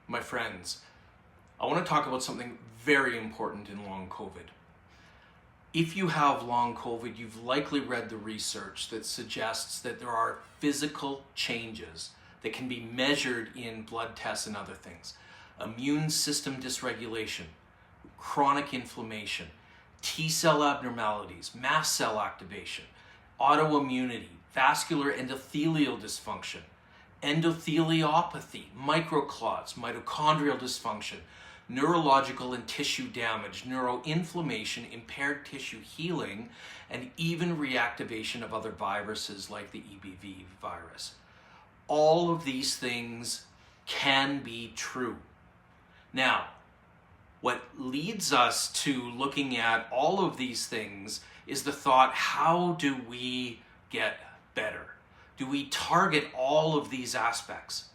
my friends, I want to talk about something very important in long COVID. If you have long COVID, you've likely read the research that suggests that there are physical changes that can be measured in blood tests and other things. Immune system dysregulation, chronic inflammation, T-cell abnormalities, mast cell activation, autoimmunity, vascular endothelial dysfunction, endotheliopathy, microclots, mitochondrial dysfunction, neurological and tissue damage, neuroinflammation, impaired tissue healing, and even reactivation of other viruses like the EBV virus. All of these things can be true. Now, what leads us to looking at all of these things is the thought, how do we get better? Do we target all of these aspects?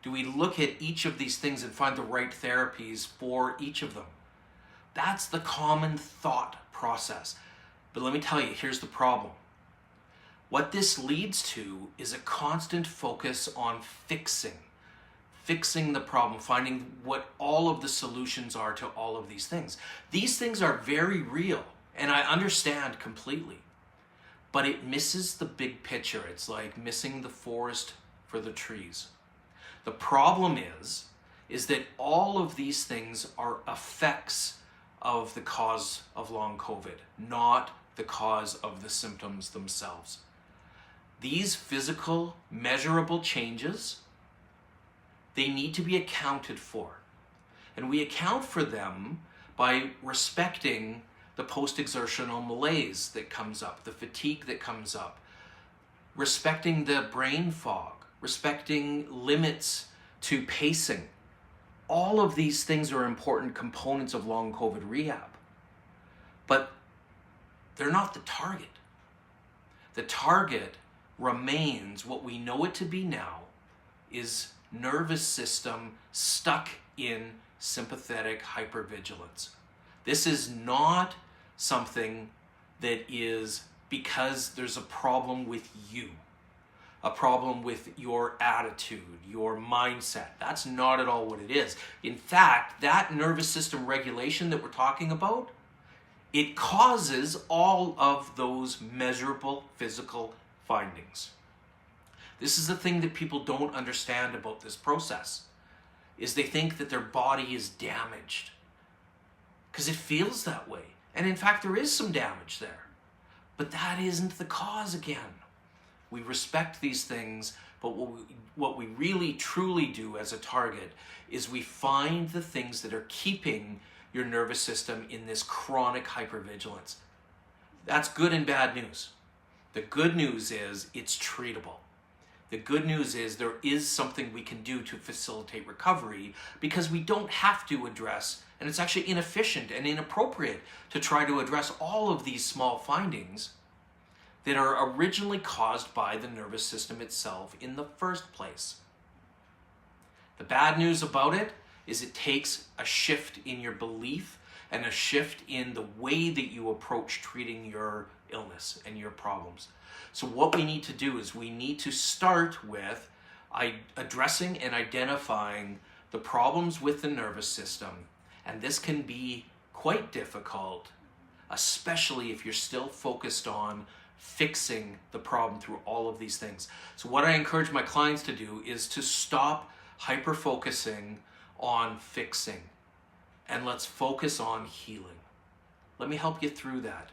Do we look at each of these things and find the right therapies for each of them? That's the common thought process. But let me tell you, here's the problem. What this leads to is a constant focus on fixing the problem, finding what all of the solutions are to all of these things. These things are very real, and I understand completely, but it misses the big picture. It's like missing the forest for the trees. The problem is that all of these things are effects of the cause of long COVID, not the cause of the symptoms themselves. These physical, measurable changes, they need to be accounted for. And we account for them by respecting the post-exertional malaise that comes up, the fatigue that comes up, respecting the brain fog, respecting limits to pacing. All of these things are important components of long COVID rehab. But they're not the target. The target remains what we know it to be now, is nervous system stuck in sympathetic hypervigilance. This is not something that is because there's a problem with you, a problem with your attitude, your mindset. That's not at all what it is. In fact, that nervous system regulation that we're talking about, it causes all of those measurable physical findings. This is the thing that people don't understand about this process, is they think that their body is damaged because it feels that way. And in fact, there is some damage there, but that isn't the cause again. We respect these things, but what we really truly do as a target is we find the things that are keeping your nervous system in this chronic hypervigilance. That's good and bad news. The good news is it's treatable. The good news is there is something we can do to facilitate recovery, because we don't have to address, and it's actually inefficient and inappropriate to try to address all of these small findings that are originally caused by the nervous system itself in the first place. The bad news about it is it takes a shift in your belief and a shift in the way that you approach treating your illness and your problems. So what we need to do is we need to start with addressing and identifying the problems with the nervous system. And this can be quite difficult, especially if you're still focused on fixing the problem through all of these things. So what I encourage my clients to do is to stop hyper-focusing on fixing, and let's focus on healing. Let me help you through that.